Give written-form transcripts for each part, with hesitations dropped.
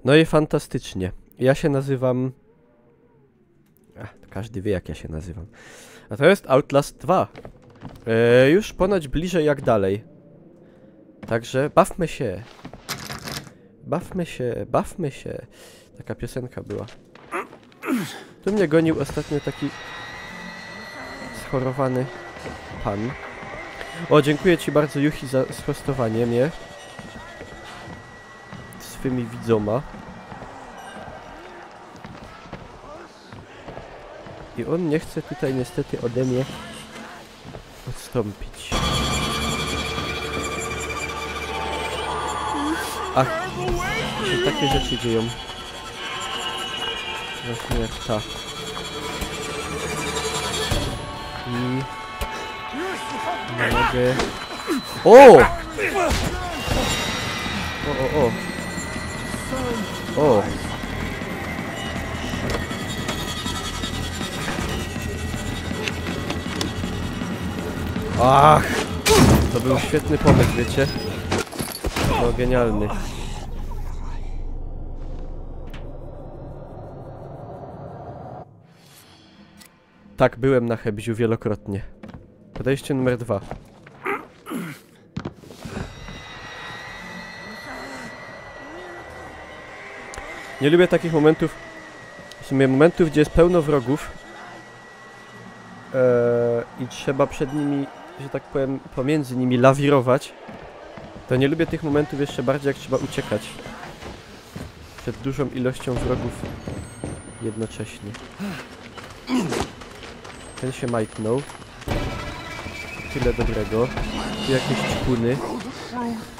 No i fantastycznie. Ja się nazywam... każdy wie, jak ja się nazywam. A to jest Outlast 2. Już ponoć bliżej jak dalej. Także bawmy się. Bawmy się, bawmy się. Taka piosenka była. Tu mnie gonił ostatnio taki schorowany pan. O, dziękuję ci bardzo, Yuhi, za sprostowanie mnie swymi widzoma. I on nie chce tutaj niestety ode mnie odstąpić. Ach, się takie rzeczy dzieją. Właśnie jak ta. I... nie mogę... O! O! Ach! To był świetny pomysł, wiecie? No, genialny. Tak, byłem na Hebziu wielokrotnie. Podejście numer 2. Nie lubię takich momentów, w sumie momentów, gdzie jest pełno wrogów i trzeba przed nimi, że tak powiem, pomiędzy nimi lawirować. To nie lubię tych momentów jeszcze bardziej, jak trzeba uciekać przed dużą ilością wrogów jednocześnie. Ten się majtnął. Tyle dobrego. Tu jakieś ćpuny.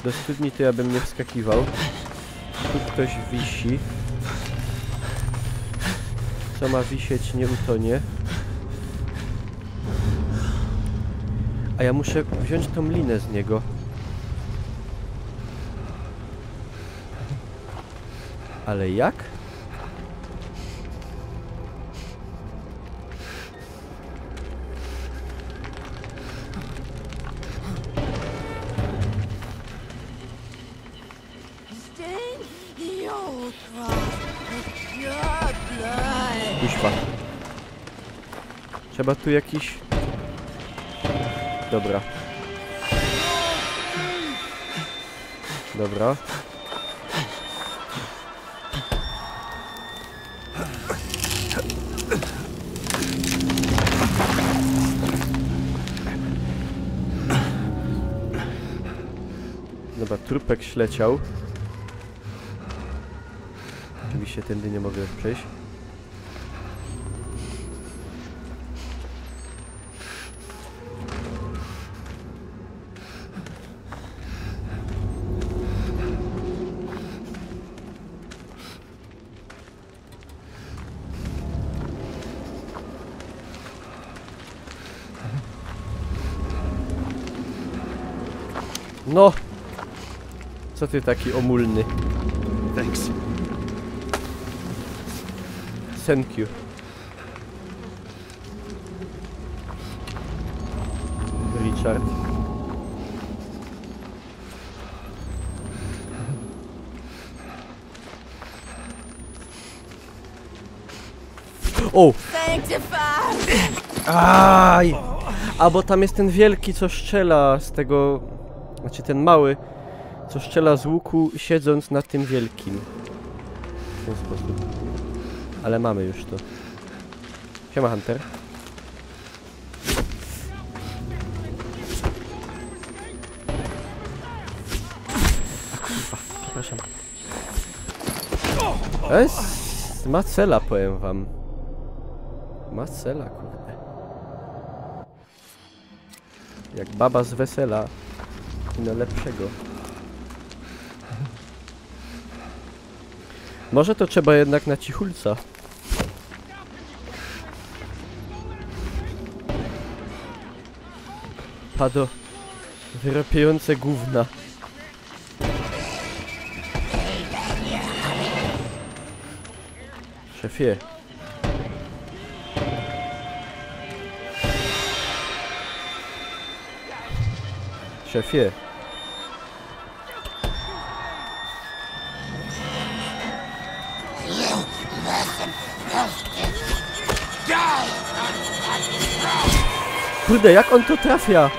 Do studni to ja bym nie wskakiwał. Tu ktoś wisi. Co ma wisieć, nie utonie. A ja muszę wziąć tą linę z niego. Ale jak? Kuźwa. Trzeba tu jakiś... Dobra. Dobra. Dobra, trupek śleciał. Oczywiście tędy nie mogę przejść. No! Co ty taki omulny? Thanks. Thank you. Richard. O! Aj! A bo tam jest ten wielki, co strzela z tego... Znaczy ten mały, co strzela z łuku, siedząc na tym wielkim. W ten sposób. Ale mamy już to. Siema, Hunter. A kurwa, przepraszam. To jest macela, powiem wam. Macela, kurde. Jak baba z wesela. I na lepszego. Może to trzeba jednak na cichulca. Pado wyrapiające gówna. Szefie. Szefie. Kurde, jak on to trafia?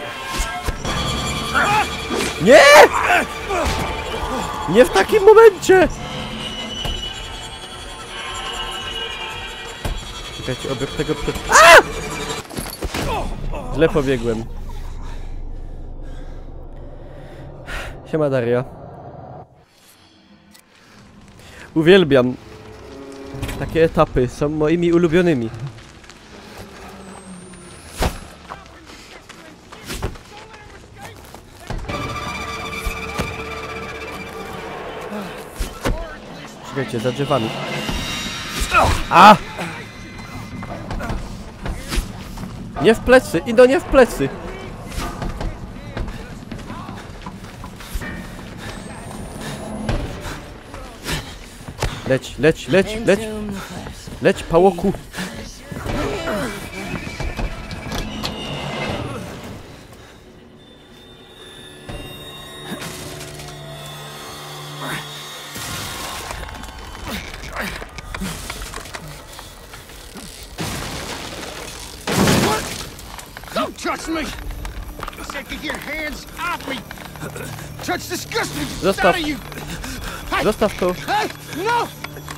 Nie! Nie w takim momencie! Czekajcie, obok tego przed... A! Źle pobiegłem. Siema Daria. Uwielbiam. Takie etapy są moimi ulubionymi. Czekajcie, za drzewami. A! Nie w plecy, Indo, nie w plecy! Leć, leć, leć, leć! Leć, pałoku! Don't touch me! Said get your hands off me! Touch disgusting Zostaw. out of you! Zostaw to! Hey! No!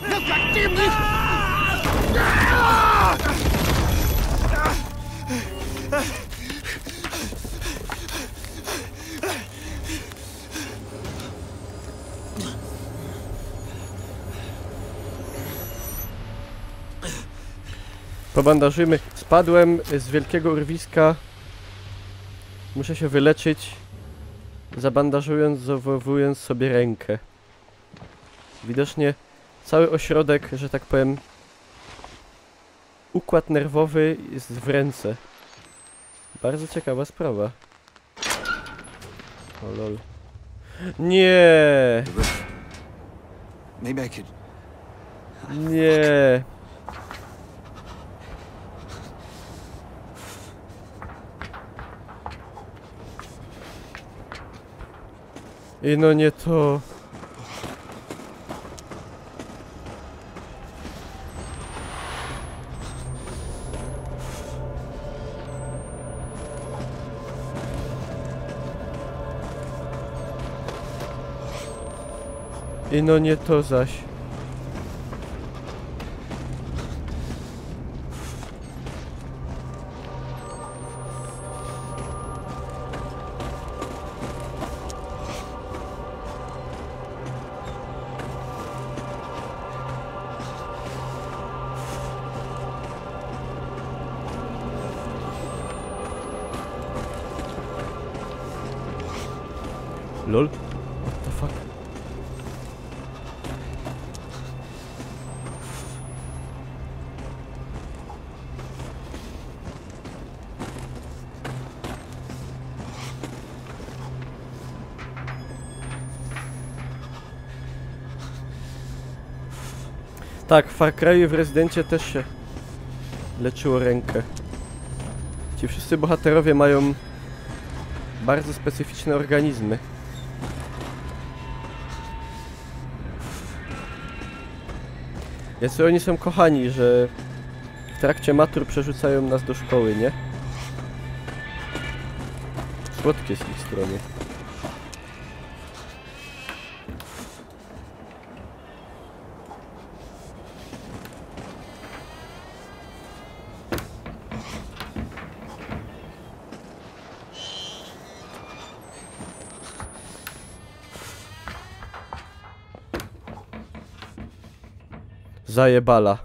No, goddamn you! Pobandażymy. Spadłem z wielkiego urwiska. Muszę się wyleczyć. Zabandawując sobie rękę. Widocznie cały ośrodek, że tak powiem, układ nerwowy jest w ręce. Bardzo ciekawa sprawa. O lol. Nie! Maybe I could... Nie! I no nie to. I no nie to zaś. Lol. What the fuck? Tak, w Far Cry'u w Rezydencie też się leczyło rękę. Ci wszyscy bohaterowie mają bardzo specyficzne organizmy. Jacy oni są kochani, że w trakcie matur przerzucają nas do szkoły, nie? Słodkie z ich strony. Zajebala.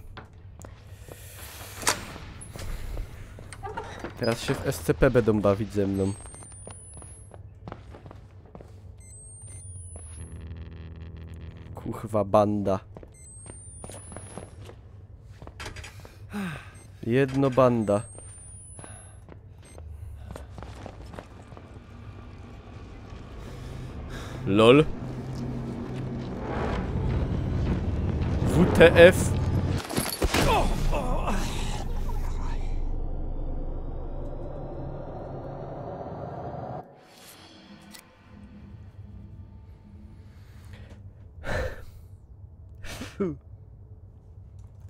Teraz się w SCP będą bawić ze mną. Kurwa banda. Jedno banda. LOL. WTF.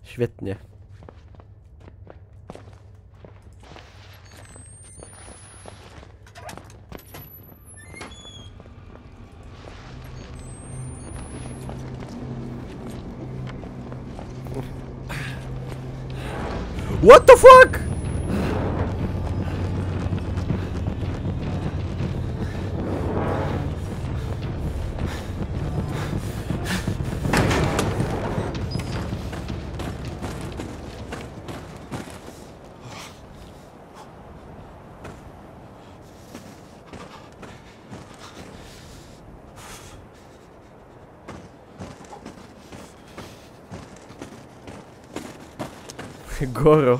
Świetnie. What the fuck? Goro.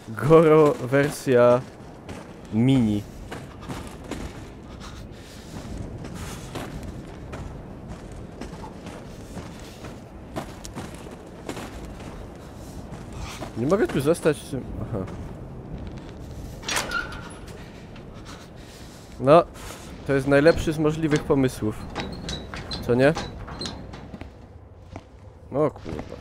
Goro wersja mini. Nie mogę tu zostać z tym... Aha. No, to jest najlepszy z możliwych pomysłów. Co nie? O kurwa.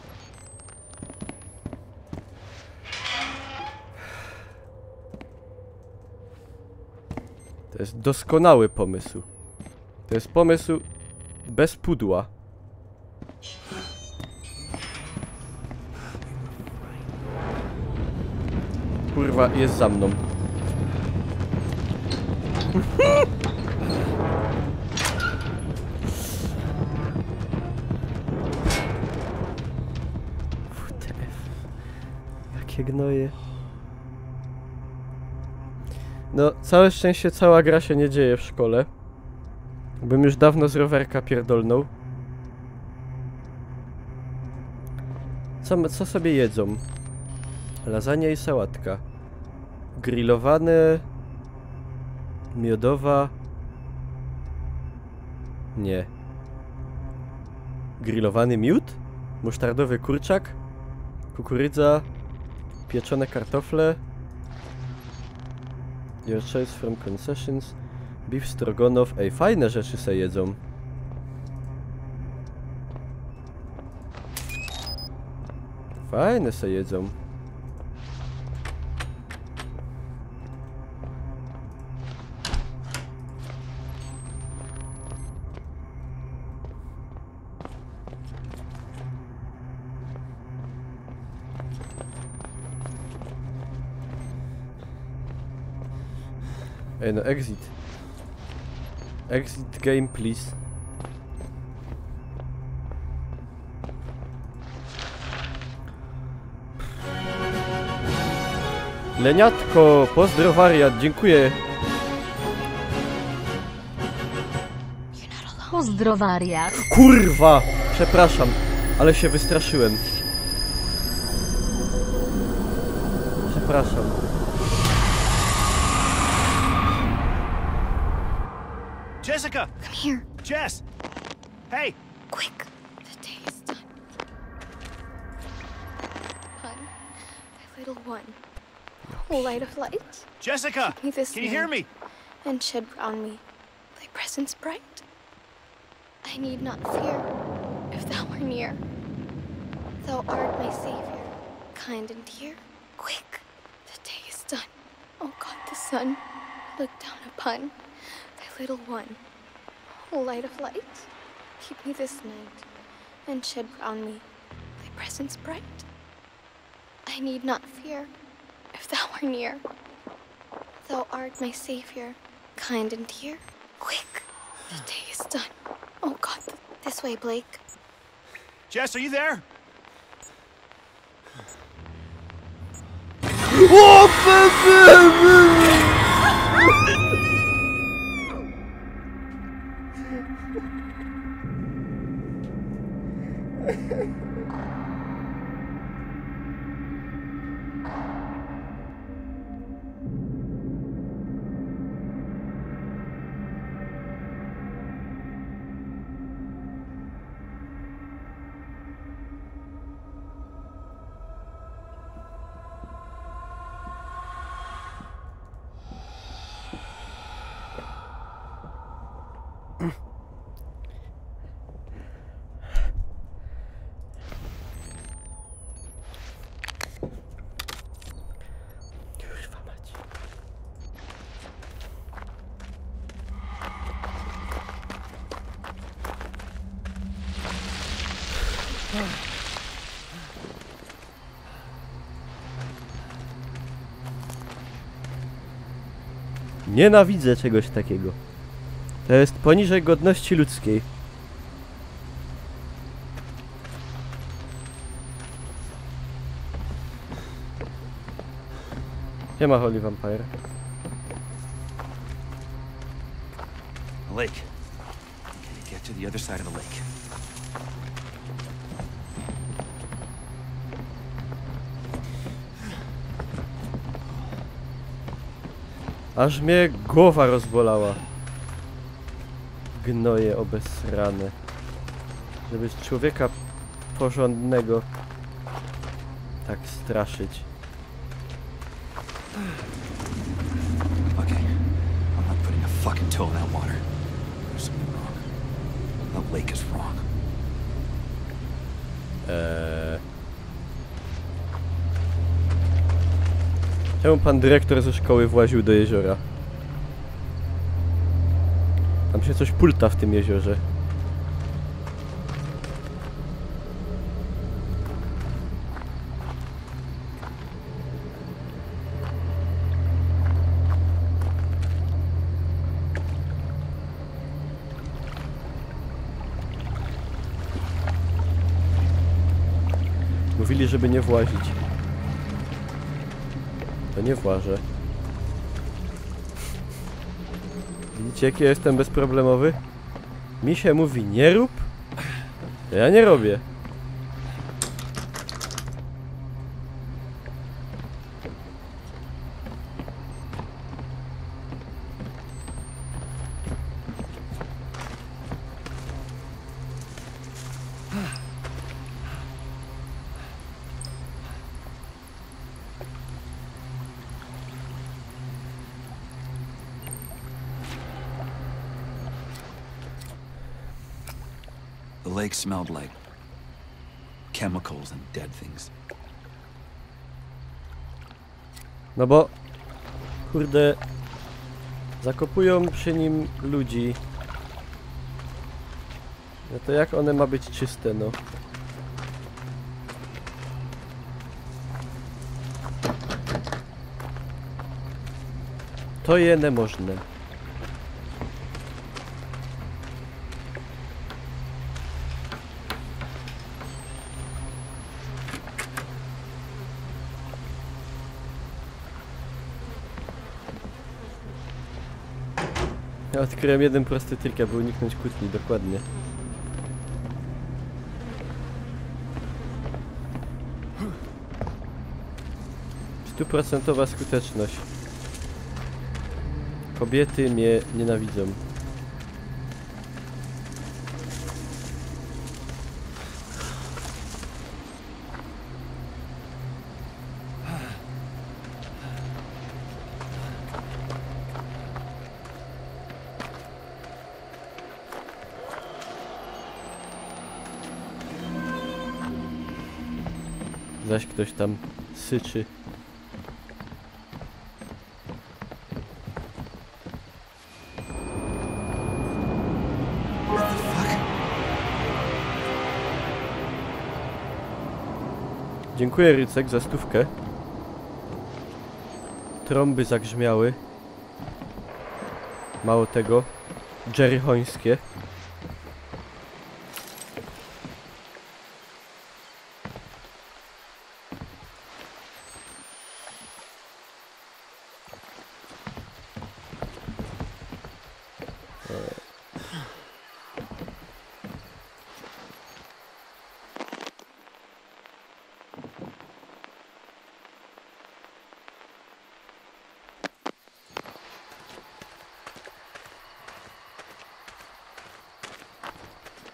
To jest doskonały pomysł. To jest pomysł bez pudła. Kurwa, jest za mną. Jakie gnoje. No, całe szczęście cała gra się nie dzieje w szkole. Bym już dawno z rowerka pierdolnął. Co sobie jedzą? Lasagna i sałatka. Grillowane... Miodowa... Nie. Grillowany miód? Musztardowy kurczak? Kukurydza... Pieczone kartofle... Your choice from concessions... Beef stroganoff... Ej, fajne rzeczy se jedzą. Fajne se jedzą. Ej, no exit. Exit game, please. Leniatko, pozdro wariat, dziękuję. Pozdro wariat. Kurwa! Przepraszam, ale się wystraszyłem. Przepraszam. Jessica! Come here, Jess! Hey! quick. The day is done. Hun, my little one. Light of light, Jessica! me this Can you hear night, me? and shed round me thy presence bright. I need not fear if thou art near. Thou art my savior, kind and dear. Quick, the day is done. Oh God, the sun, look down upon thy little one. Light of light, keep me this night, and shed round me thy presence bright. I need not fear if thou art near. Thou art my savior, kind and dear. Quick, the day is done. Oh God, this way, Blake. Jess, are you there? Nienawidzę czegoś takiego. To jest poniżej godności ludzkiej. Nie ma Holy Vampire. A lake. Okay, get to the other side of the lake. Aż mnie głowa rozbolała. Gnoje obesrane. Żeby człowieka porządnego tak straszyć. Okay. I'm not putting a fucking toe in that water. There's something wrong. That lake is wrong. Czemu pan dyrektor ze szkoły właził do jeziora? Tam się coś pulta w tym jeziorze. Mówili, żeby nie włazić. To nie włażę. Widzicie, jaki ja jestem bezproblemowy? Mi się mówi nie rób, to ja nie robię. The lake smelled like chemicals and dead things. No bo, kurde, zakopują przy nim ludzi. No to jak one ma być czyste, no? To je nie można. Ja odkryłem jeden prosty trik, aby uniknąć kłótni, dokładnie. Stuprocentowa skuteczność. Kobiety mnie nienawidzą. Zaś ktoś tam syczy. Dziękuję, Rycek, za 100. Trąby zagrzmiały. Mało tego, dżerychońskie.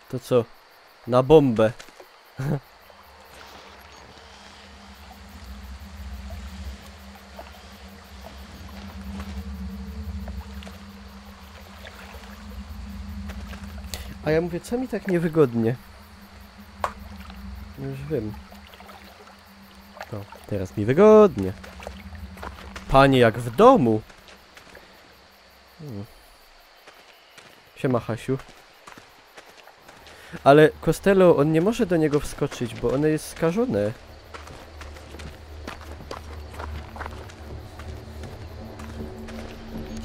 To co? Na bombę. A ja mówię, co mi tak niewygodnie? Już wiem. O, teraz mi wygodnie. Panie, jak w domu. Siema, Hasiu. Ale Costello, on nie może do niego wskoczyć, bo one jest skażone.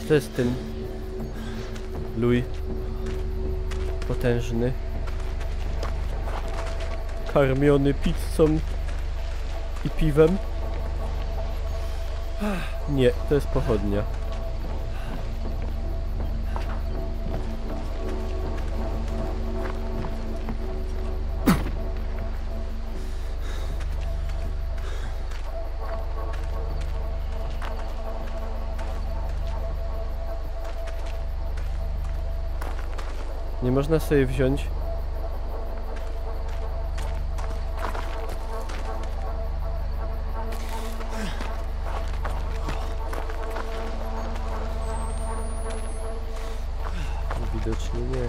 To jest ten luj potężny, karmiony pizzą i piwem. Nie, to jest pochodnia. Nie można sobie wziąć. Widocznie nie.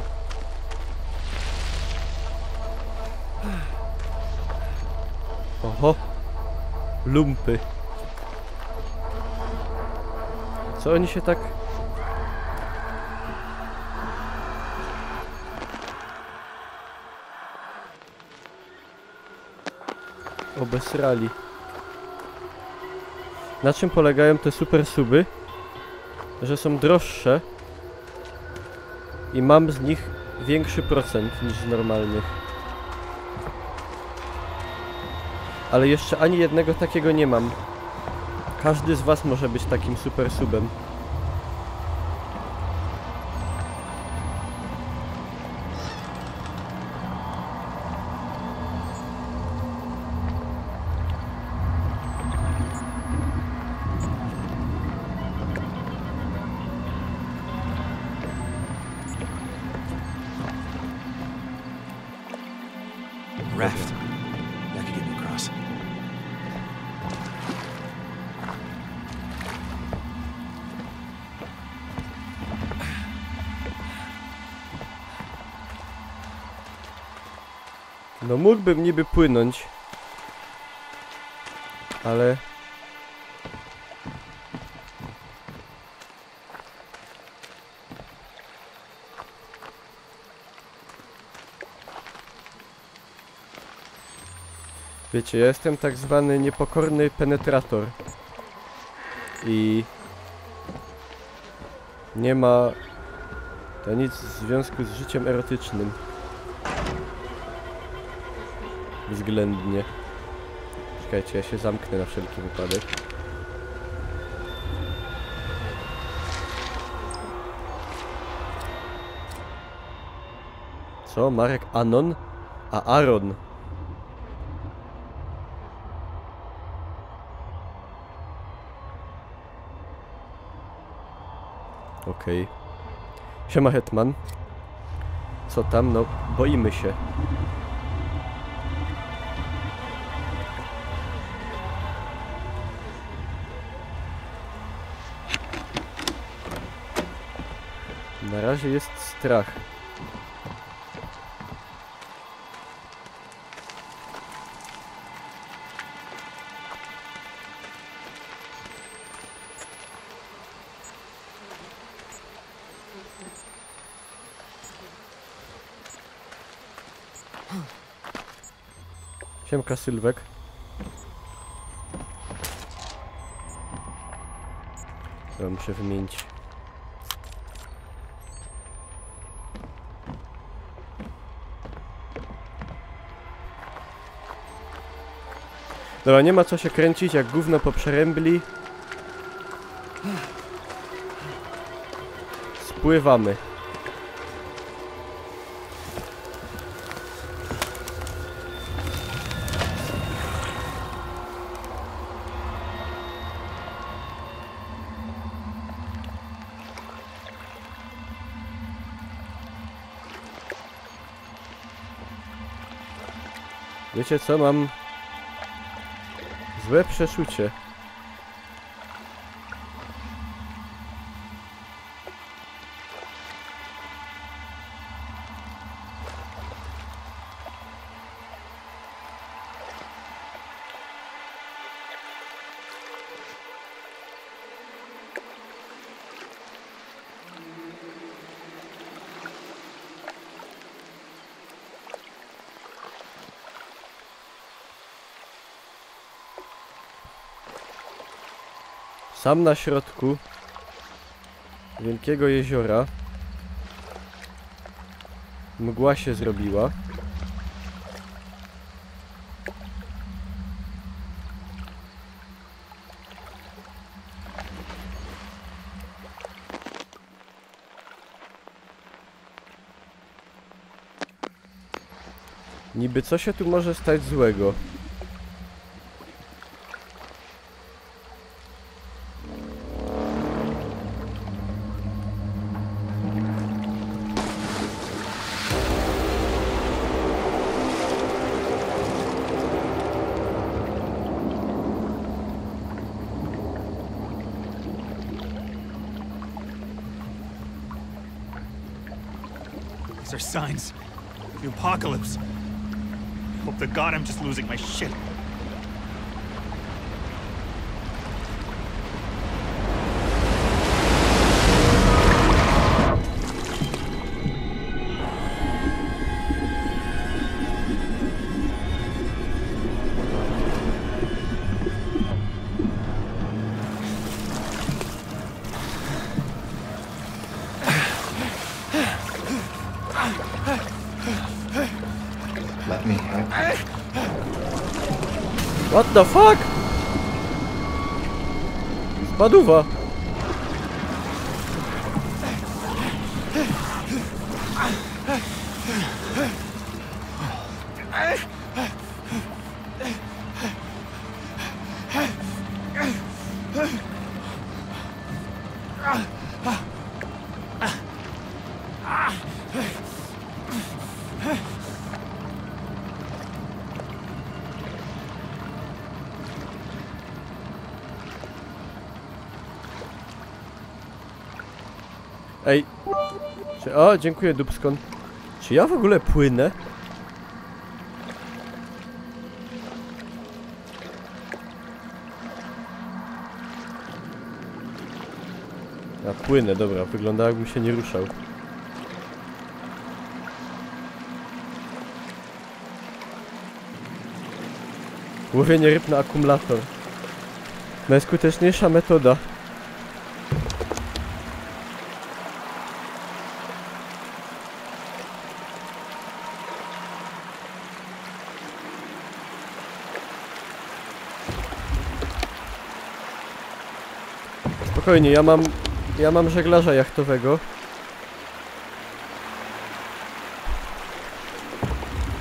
Oho! Lumpy. Co oni się tak... obesrali. Na czym polegają te super suby? Że są droższe i mam z nich większy procent niż z normalnych. Ale jeszcze ani jednego takiego nie mam. Każdy z was może być takim super subem. Raft. That could get me across. No mógłbym niby płynąć, ale... Wiecie, ja jestem tak zwany niepokorny penetrator. I... nie ma to nic w związku z życiem erotycznym. Względnie. Czekajcie, ja się zamknę na wszelki wypadek. Co? Marek Anon? A Aaron. Okej. Siema Hetman. Co tam? No, boimy się. Na razie jest strach. Siemka Sylwek. Ja muszę wymienić. Dobra, nie ma co się kręcić, jak gówno po przerębli. Spływamy. Wiecie co, mam złe przeczucie. Sam na środku. wielkiego jeziora. Mgła się zrobiła. Niby co się tu może stać złego? These are signs. The apocalypse. Hope to God I'm just losing my shit. Let me help you. What the fuck? Spadówa. Ej. O, dziękuję, Dubskon. Czy ja w ogóle płynę? Ja płynę, dobra. Wygląda, jakbym się nie ruszał. Łowienie ryb na akumulator. Najskuteczniejsza metoda. Spokojnie, ja mam żeglarza jachtowego.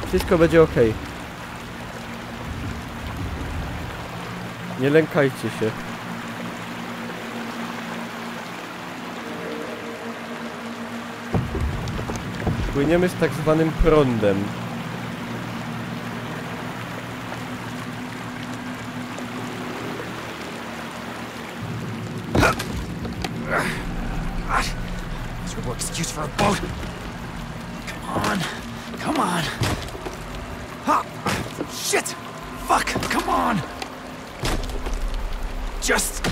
Wszystko będzie ok. Nie lękajcie się. Płyniemy z tak zwanym prądem. Is there no excuse for a boat? Come on. Come on. Ah, shit! Fuck! Come on! Just...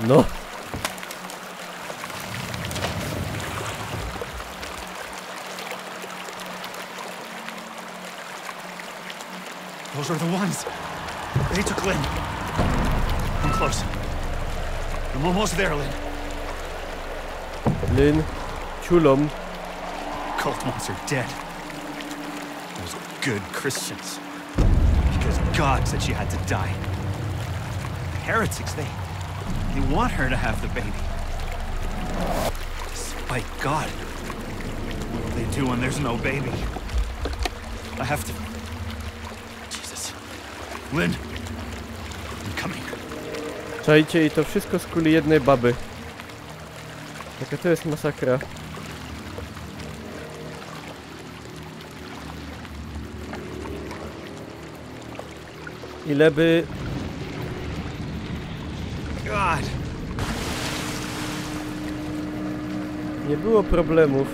No. Those are the ones. They took Lynn. I'm close. I'm almost there, Lynn. Lynn, ciulom. Cult ones are dead. Those good Christians. Because God said she had to die. The heretics, they want her to have the baby. Despite God. What will they do when there's no baby? I have to... Jesus. Lynn. I'm coming. Czajcie, i to wszystko z kuli jednej baby. Jaka to jest masakra. Ile by... God. nie było problemów.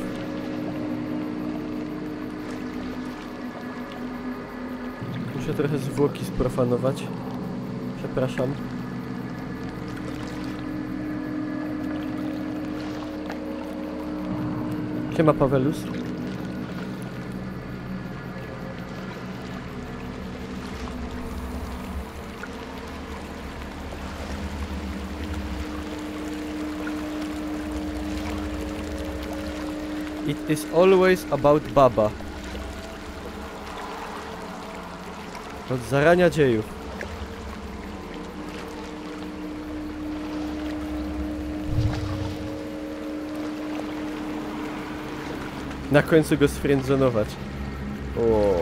Muszę trochę zwłoki sprofanować. Przepraszam. Siema, Pawelus. It is always about baba. Od zarania dziejów. Na końcu go sfriendzonować. O.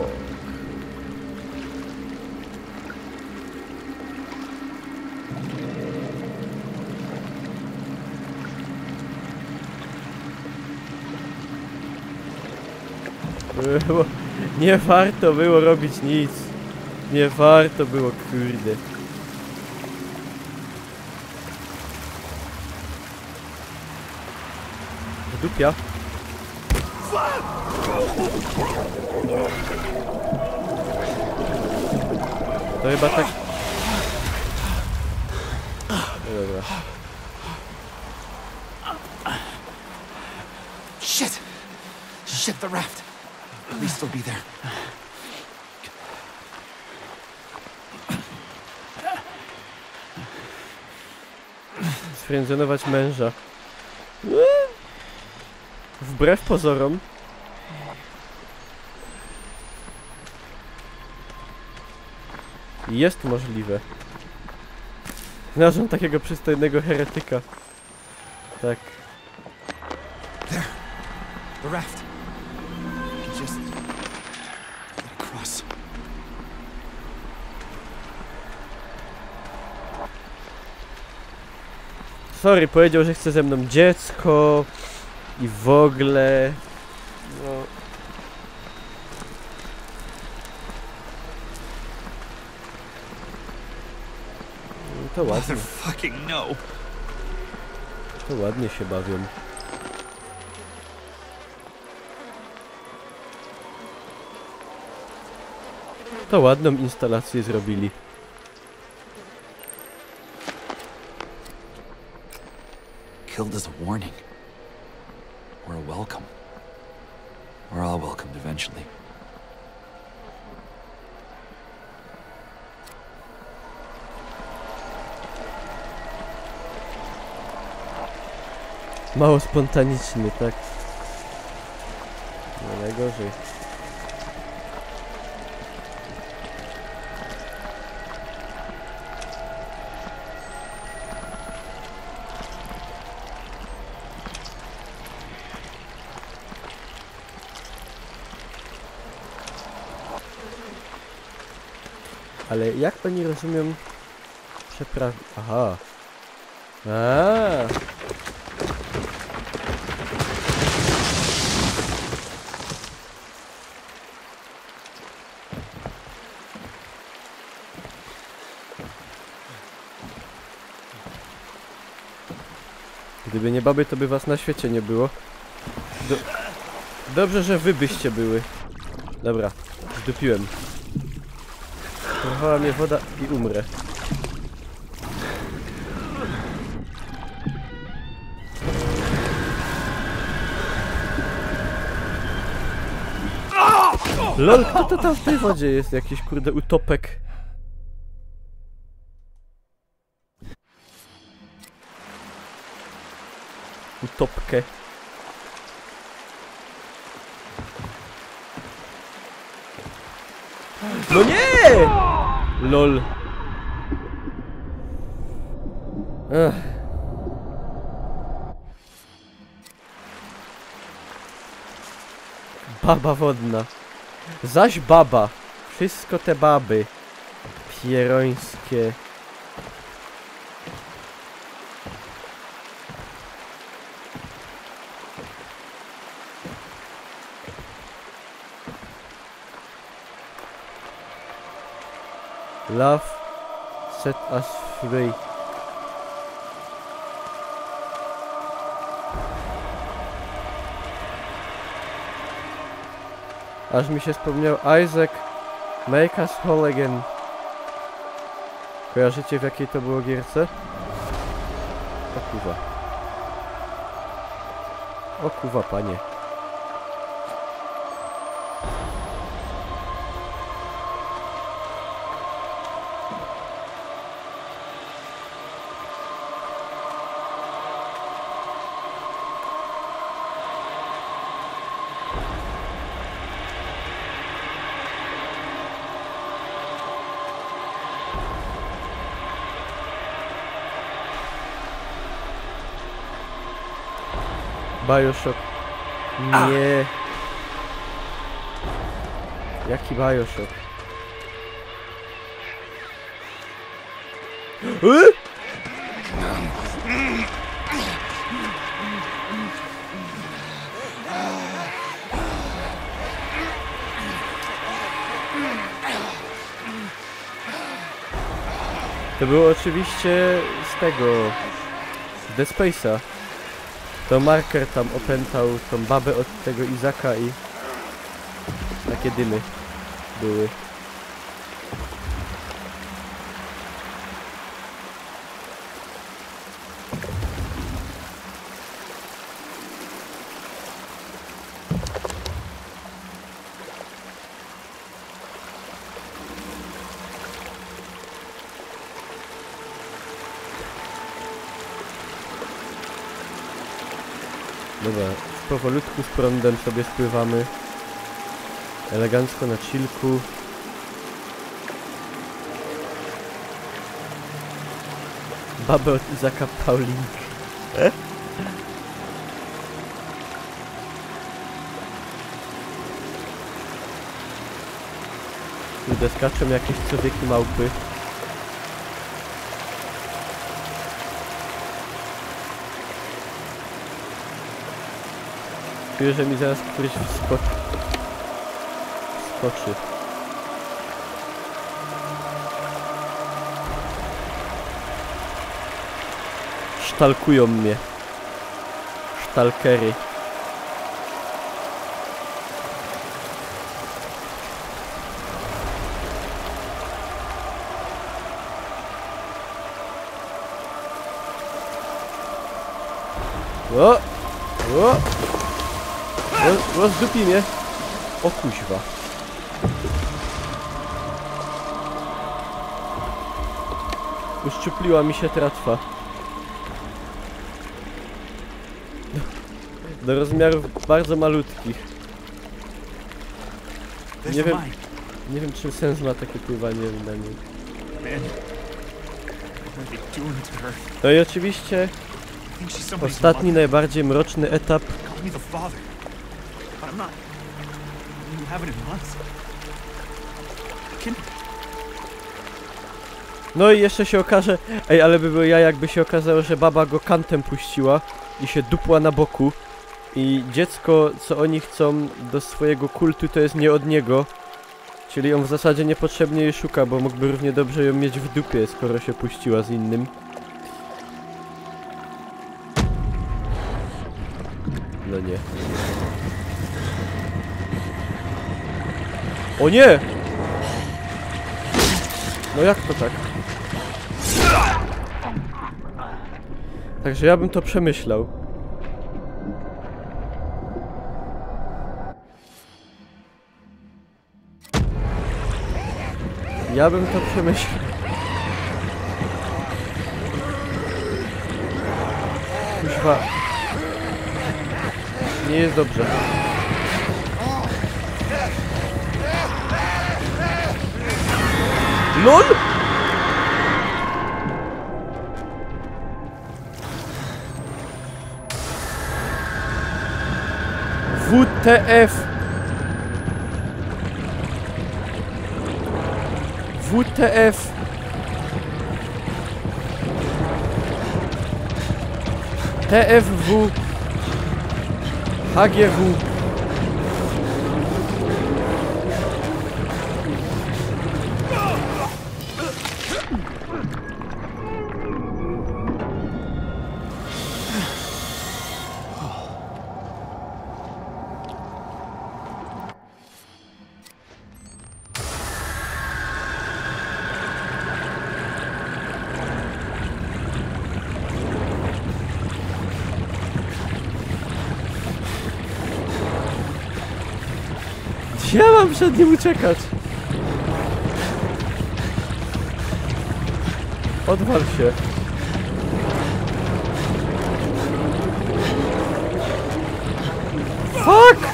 Nie warto było robić nic. Nie warto było, kurde. Dupia. To chyba tak... No dobra. Shit! Shit, the raft. Please still be there. Sfriendzonować męża. Wbrew pozorom. Jest możliwe. Znalazłem takiego przystojnego heretyka. Tak. There. The raft. You just get across. Sorry, powiedział, że chce ze mną dziecko. I w ogóle... No... To ładnie. Motherfucking no. To ładnie się bawią. To ładną instalację zrobili. Killed as a warning. Or a welcome. We're all welcomed eventually. Mało spontaniczny, tak? No najgorzej. Ale jak oni rozumiem Aha. Gdyby nie baby, to by was na świecie nie było. Dobrze, że wy byście były. Dobra, zdupiłem. Porwała mnie woda i umrę. LOL, kto to tam w tej wodzie jest? Jakiś kurde utopek. Utopkę. No nie! LOL. Ech. Baba wodna. Zaś baba. Wszystko te baby. Pierońskie. Love set us free. Aż mi się wspomniał Isaac Make us whole again. Kojarzycie, w jakiej to było gierce? O kurwa. O kurwa, panie. Bioshock. Nie. Jaki Bioshock? To było oczywiście z tego... z Dead Space'a. To Marker tam opętał tą babę od tego Izaka i... takie dymy były. Dobra, powolutku z prądem sobie spływamy. Elegancko na chillku. Babę od Izaka Pauling. Kurde, skaczą jakieś człowieki małpy. Czuję, że mi zaraz któryś skoczy. Sztalkują mnie. Sztalkery. O! O! Rozdupi mnie. O kuźwa. Uszczypliła mi się tratwa. Do rozmiarów bardzo malutkich. Nie wiem czym sens ma takie pływanie na nim. No i oczywiście ostatni, najbardziej mroczny etap. No i jeszcze się okaże... Ej, ale by był ja, jakby się okazało, że baba go kantem puściła i się dupła na boku. I dziecko, co oni chcą do swojego kultu, to jest nie od niego. Czyli on w zasadzie niepotrzebnie jej szuka, bo mógłby równie dobrze ją mieć w dupie, skoro się puściła z innym. No nie. O nie! No jak to tak? Także ja bym to przemyślał. Ja bym to przemyślał. Kuźwa. Nie jest dobrze. LOL! WTF! WTF! TFW HGW. Ja mam przed nim uciekać. Odwal się. Fuck!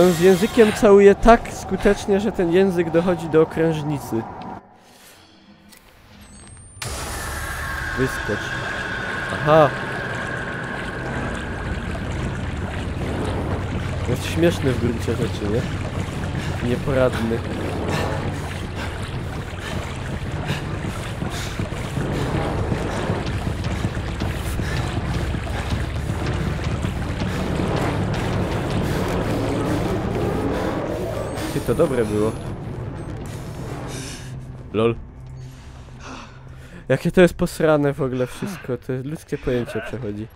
On z językiem całuje tak skutecznie, że ten język dochodzi do okrężnicy. Wyskocz. Aha! Jest śmieszny w gruncie rzeczy, nie? Nieporadny. Ty, to dobre było. Lol. Jakie to jest posrane w ogóle wszystko, to jest ludzkie pojęcie przechodzi.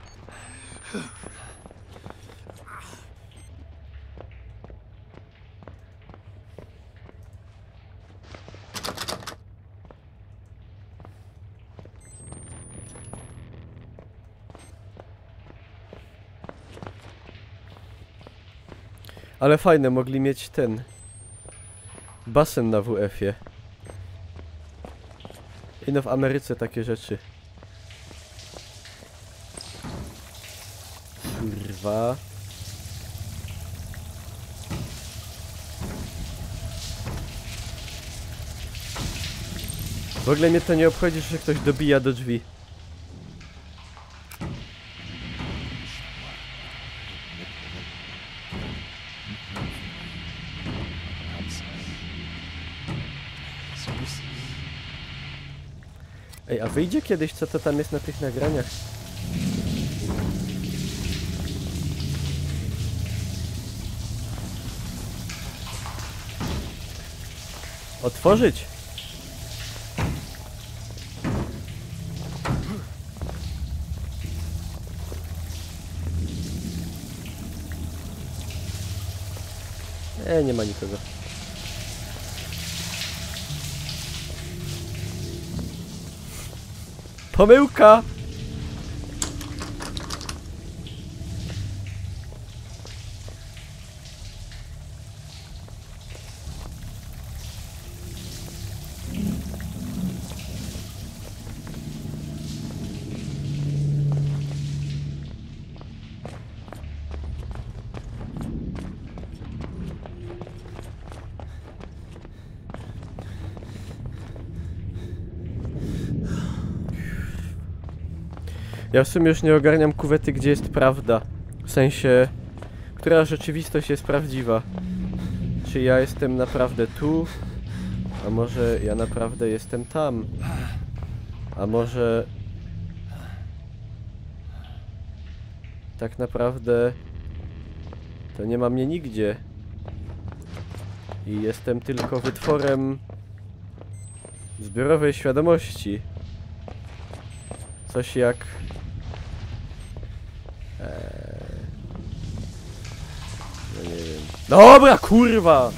Ale fajne, mogli mieć ten basen na WF-ie. Ino w Ameryce takie rzeczy. Kurwa. W ogóle mnie to nie obchodzi, że ktoś dobija do drzwi. Ej, a wyjdzie kiedyś, co to tam jest na tych nagraniach? Otworzyć! Nie ma nikogo. Pomyłka! Ja w sumie już nie ogarniam kuwety, gdzie jest prawda. W sensie, która rzeczywistość jest prawdziwa. Czy ja jestem naprawdę tu? A może ja naprawdę jestem tam? A może... tak naprawdę... to nie ma mnie nigdzie. I jestem tylko wytworem... zbiorowej świadomości. Coś jak... no nie wiem. Dobra, kurwa!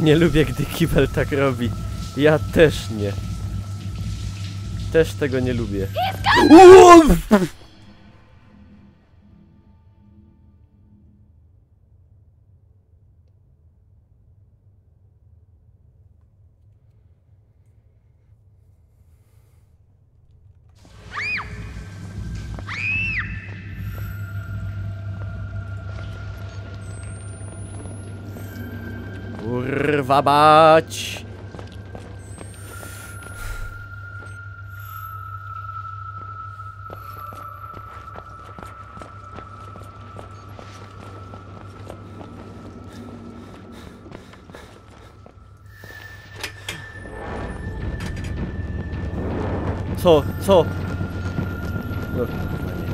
Nie lubię, gdy kibel tak robi. Ja też nie. Też tego nie lubię. Kurwa bać! Co? Co? No, kurwa nie.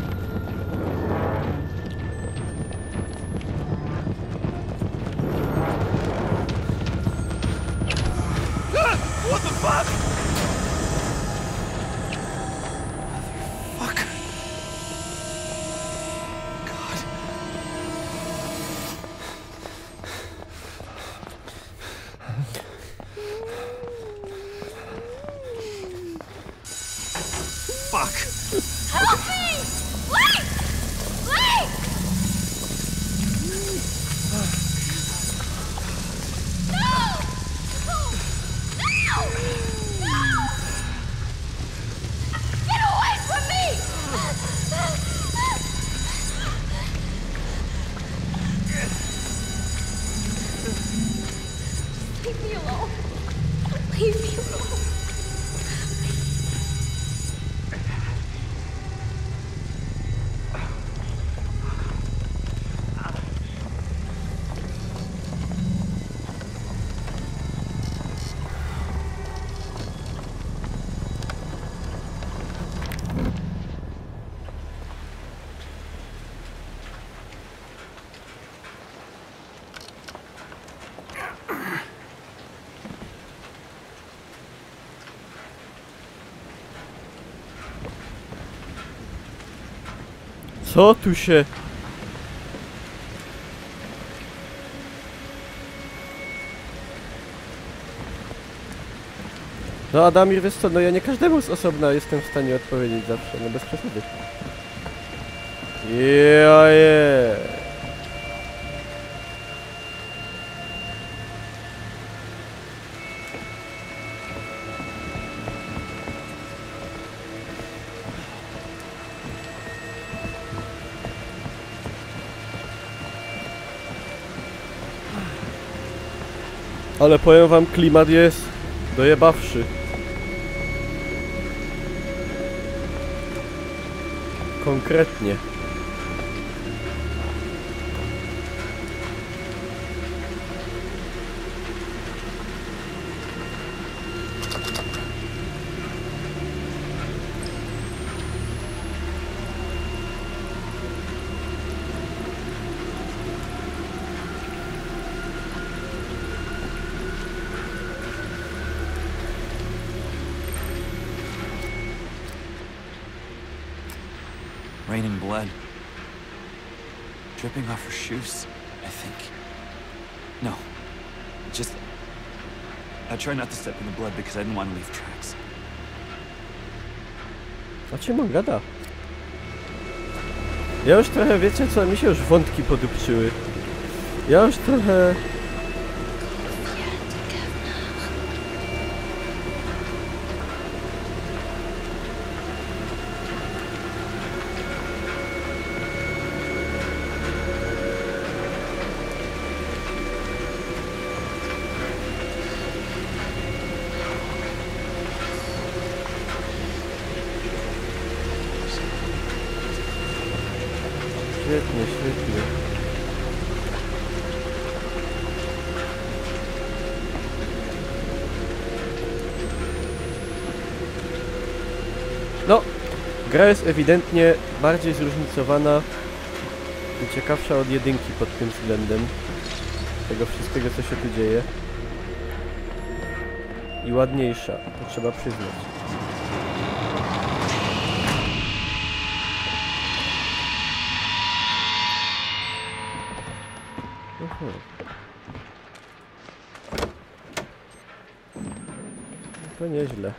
What the fuck? Fuck. God. Fuck. Help me! Wait! Wait! No! No! No! Get away from me! Leave me alone. Leave me alone. Co tu się... No Adamir, wiesz co, no ja nie każdemu z osobna jestem w stanie odpowiedzieć zawsze, no bez przesady. Joje. Ale powiem wam, klimat jest dojebawszy. Konkretnie. Raining blood. Dripping off her shoes, I think. No. Just... I try not to step in the blood because I didn't want to leave tracks. A czym on gada? Ja już trochę, wiecie co, mi się już wątki podupczyły. Ja już trochę... Świetnie, świetnie. No, gra jest ewidentnie bardziej zróżnicowana i ciekawsza od jedynki pod tym względem. Tego wszystkiego, co się tu dzieje. I ładniejsza, to trzeba przyznać. To nieźle.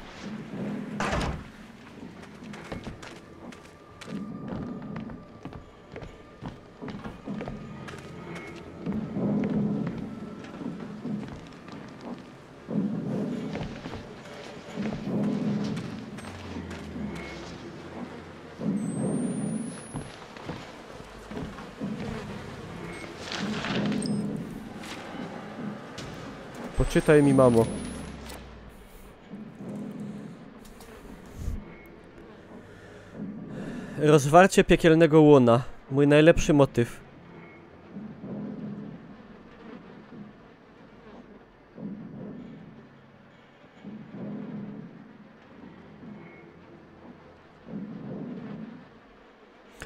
Poczytaj mi, mamo. Rozwarcie piekielnego łona. Mój najlepszy motyw.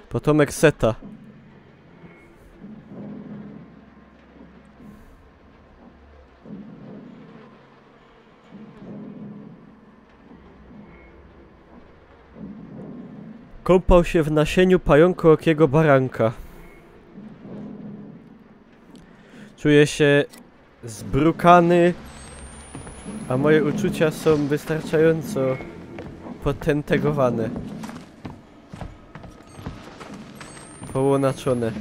Potomek Seta. Kąpał się w nasieniu pająkookiego baranka. Czuję się zbrukany, a moje uczucia są wystarczająco potentegowane. Połonaczone.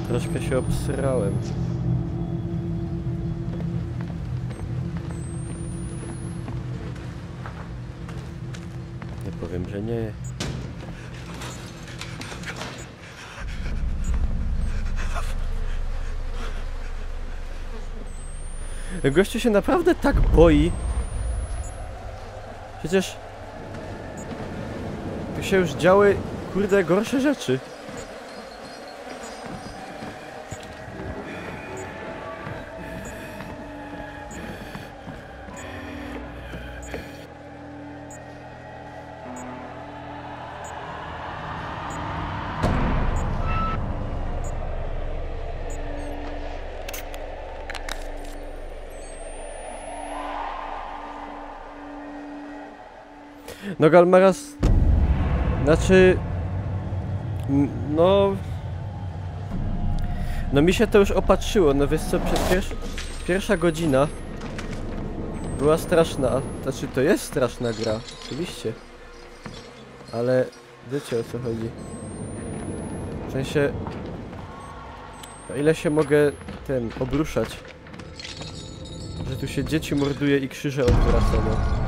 Troszkę się obsrałem. Nie powiem, że nie. Gościu się naprawdę tak boi. Przecież tu się już działy, kurde, gorsze rzeczy. No Galmaras... Znaczy... No... No mi się to już opatrzyło, no wiesz co, pierwsza godzina była straszna, znaczy to jest straszna gra, oczywiście. Ale wiecie o co chodzi. W sensie... O ile się mogę obruszać, że tu się dzieci morduje i krzyże odwraca, no.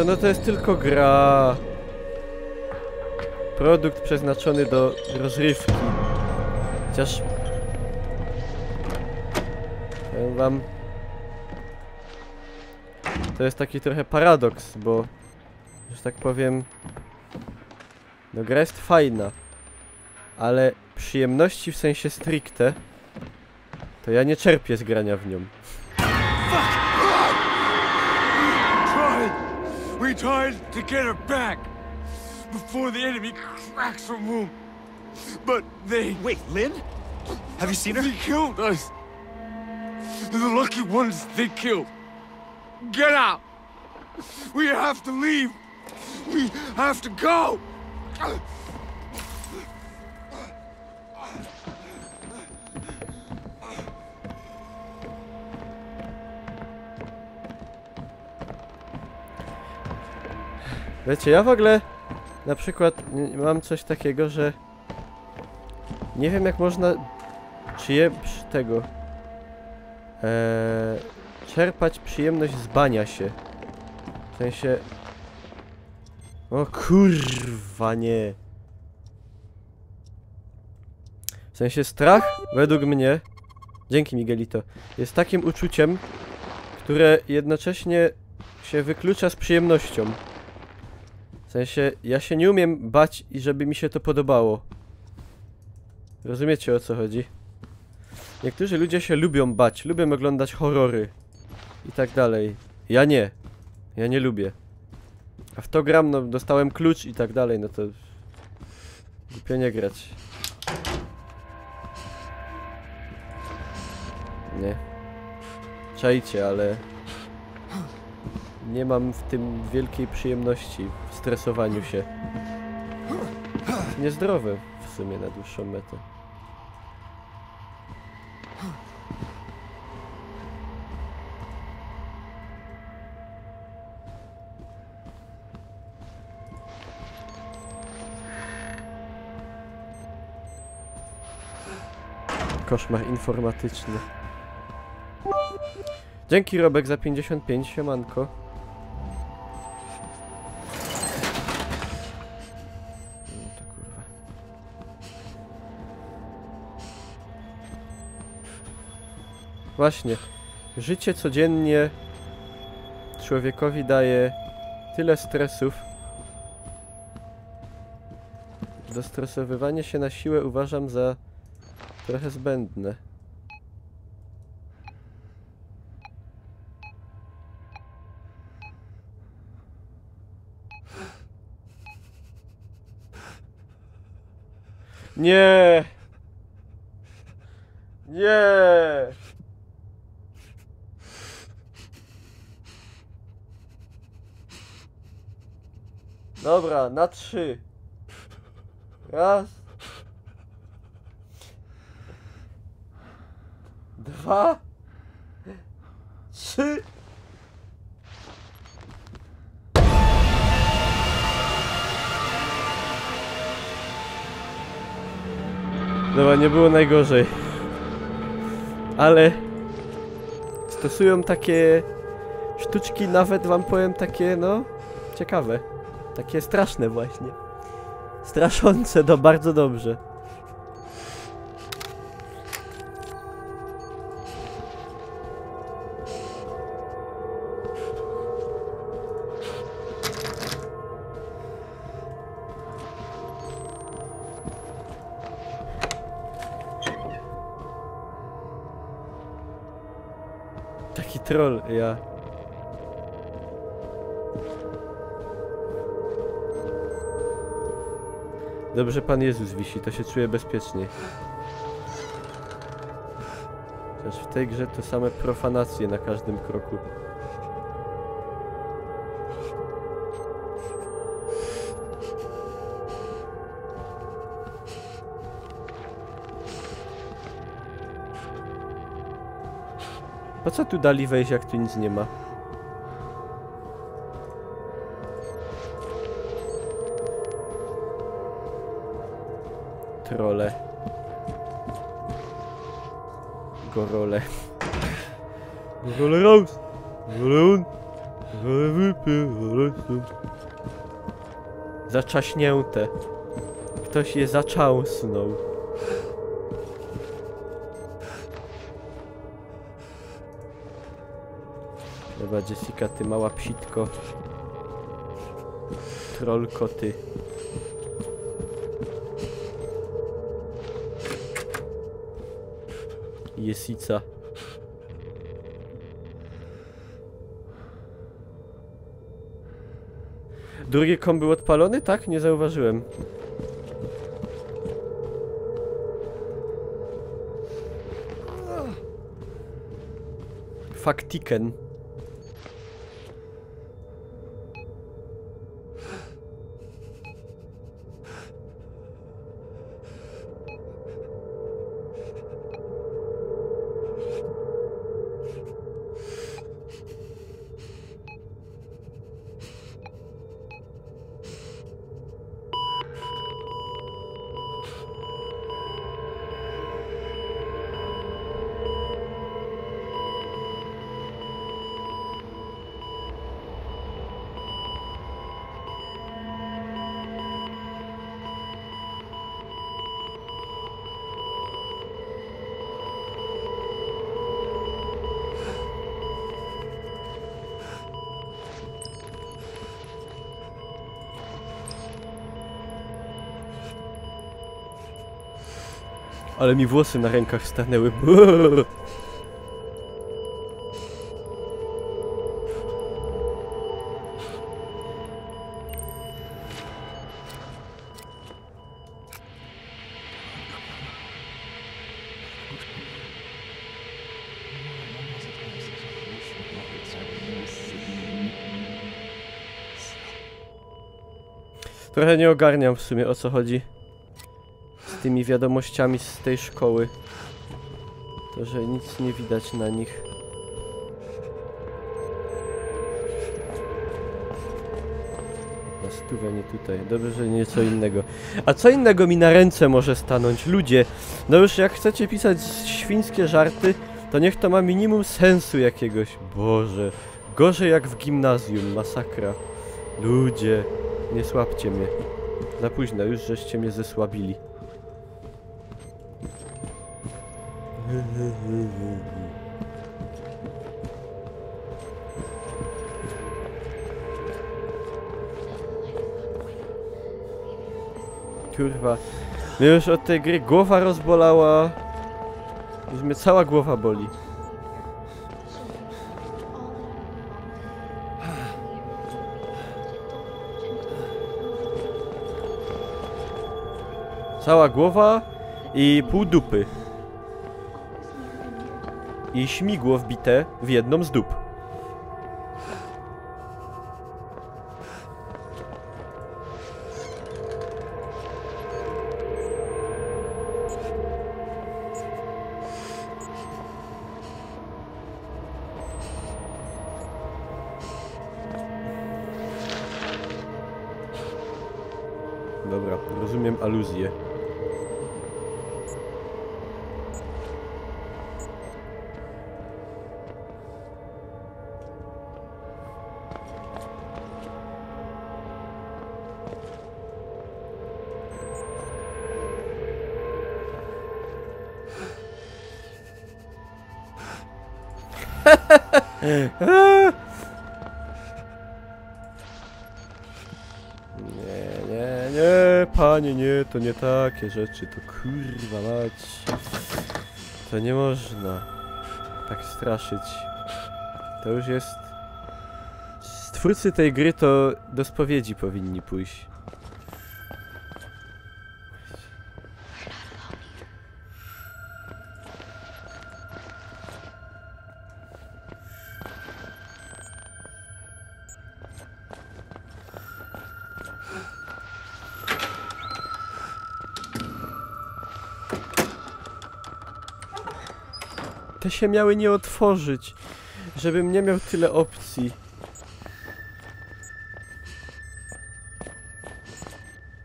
No to jest tylko gra. Produkt przeznaczony do rozrywki. Chociaż... Powiem wam... To jest taki trochę paradoks, bo... Że tak powiem... No gra jest fajna. Ale przyjemności w sensie stricte... To ja nie czerpię z grania w nią. We tried to get her back before the enemy cracks her womb. But they... Wait, Lynn? Have you seen her? They killed us. The lucky ones they killed. Get out! We have to leave. We have to go! Wiecie, ja w ogóle na przykład mam coś takiego, że nie wiem jak można czerpać przyjemność z bania się. W sensie... O kurwa nie. W sensie strach, według mnie, dzięki Miguelito, jest takim uczuciem, które jednocześnie się wyklucza z przyjemnością. W sensie, ja się nie umiem bać i żeby mi się to podobało. Rozumiecie o co chodzi? Niektórzy ludzie się lubią bać, lubią oglądać horrory i tak dalej. Ja nie. Ja nie lubię. A w to gram, no dostałem klucz i tak dalej, no to... Głupio nie grać. Nie. Czajcie, ale... Nie mam w tym wielkiej przyjemności w stresowaniu się. Niezdrowe w sumie na dłuższą metę. Koszmar informatyczny. Dzięki Robek za 55, siemanko. To kurwa. Właśnie. Życie codziennie człowiekowi daje tyle stresów. Dostresowywanie się na siłę uważam za trochę zbędne. Nie! Nie! Dobra, na 3. Raz. 2. 3. Dobra, nie było najgorzej. Ale stosują takie sztuczki, nawet wam powiem, takie no ciekawe. Takie straszne właśnie. Straszące, no bardzo dobrze. Taki troll, ja. Dobrze, Pan Jezus wisi, to się czuję bezpiecznie. Chociaż w tej grze to same profanacje na każdym kroku. Po co tu dali wejść, jak tu nic nie ma? Trole. Gorole. Gorole raus! Gorole on! Gorole wypy, gorole stąd. Zaczaśnięte. Ktoś je zacząsnął. Dobra, Jessica, ty mała psitko. Trollko, ty. Jessica. Drugi kom był odpalony? Tak? Nie zauważyłem. Faktiken. Ale mi włosy na rękach stanęły. Brrr. Trochę nie ogarniam w sumie, o co chodzi z tymi wiadomościami z tej szkoły. To, że nic nie widać na nich. Na stówę, nie tutaj. Dobrze, że nie co innego. A co innego mi na ręce może stanąć? Ludzie, no już jak chcecie pisać świńskie żarty, to niech to ma minimum sensu jakiegoś. Boże, gorzej jak w gimnazjum, masakra. Ludzie, nie słabcie mnie. Za późno, już żeście mnie zesłabili. Kurwa, mnie już od tej gry głowa rozbolała. Już mnie cała głowa boli. Cała głowa i pół dupy. I śmigło wbite w jedną z dup. Dobra, rozumiem aluzję. Nie, panie, nie, to nie takie rzeczy, to kurwa mać. To nie można tak straszyć. To już jest... Twórcy tej gry to do spowiedzi powinni pójść. Te się miały nie otworzyć, żebym nie miał tyle opcji.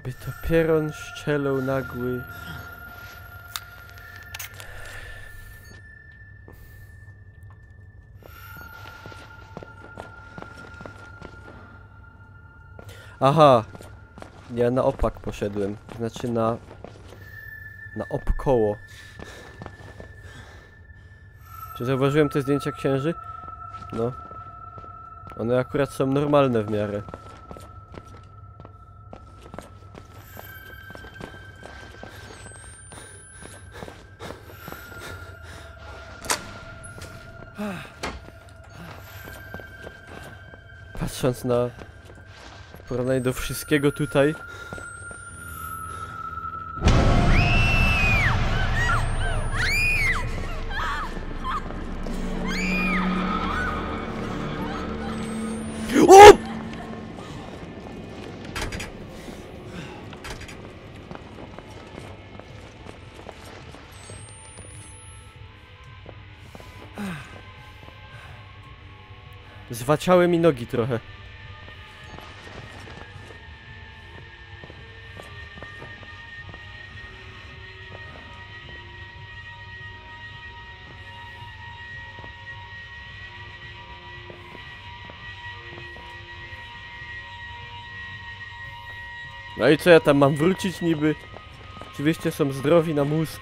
By to pieron szczelał nagły. Aha! Ja na opak poszedłem, znaczy na obkoło. Czy zauważyłem te zdjęcia księży? No. One akurat są normalne w miarę. Patrząc na... w porównaniu do wszystkiego tutaj... O! Zwaciały mi nogi trochę. No i co ja tam mam wrócić niby? Oczywiście są zdrowi na mózg.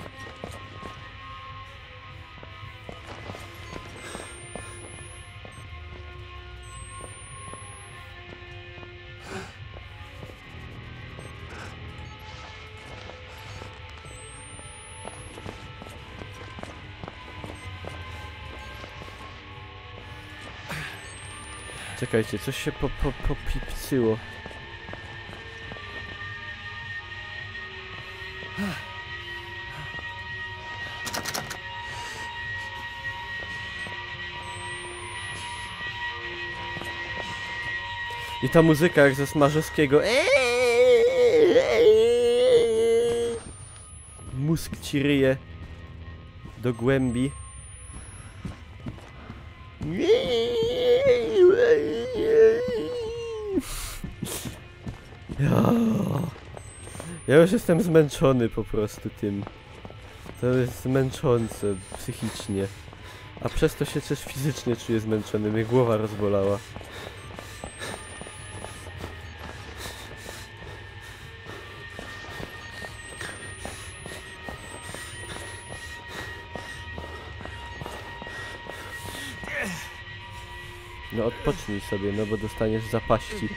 Czekajcie, coś się popipcyło. I ta muzyka jak ze Smarzowskiego. Mózg ci ryje do głębi. Ja już jestem zmęczony po prostu tym. To jest męczące psychicznie. A przez to się też fizycznie czuję zmęczony. Mnie głowa rozbolała. No odpocznij sobie, no bo dostaniesz zapaści.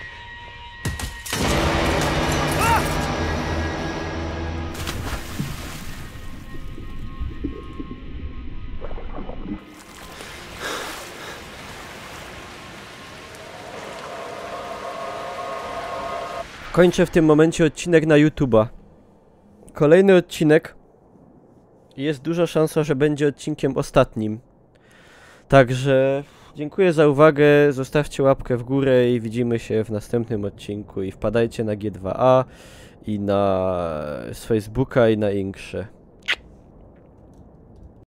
Kończę w tym momencie odcinek na YouTube'a. Kolejny odcinek. Jest duża szansa, że będzie odcinkiem ostatnim. Także dziękuję za uwagę, zostawcie łapkę w górę i widzimy się w następnym odcinku. I wpadajcie na G2A i na z Facebooka i na Inkrze.